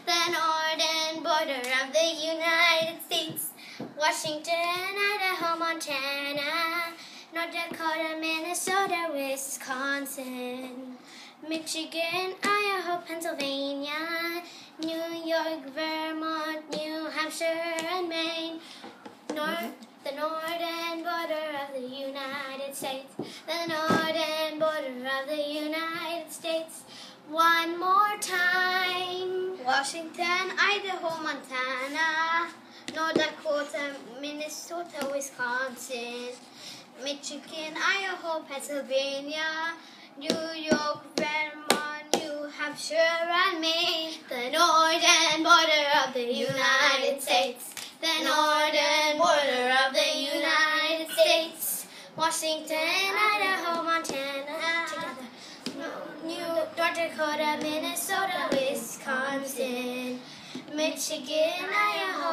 the northern border of the United States, Washington, Idaho, Montana, North Dakota, Minnesota, Wisconsin, Michigan, Iowa, Pennsylvania, New York, Vermont, New Hampshire, and Maine, the northern border of the United States, the northern border of the United States. One more time. Washington, Idaho, Montana, North Dakota, Minnesota, Wisconsin, Michigan, Iowa, Pennsylvania, New York, Vermont, New Hampshire, and Maine. The northern border of the United States. The northern border of the United States. Washington, Idaho, Montana, together. North Dakota, Minnesota, Wisconsin, Michigan, Iowa,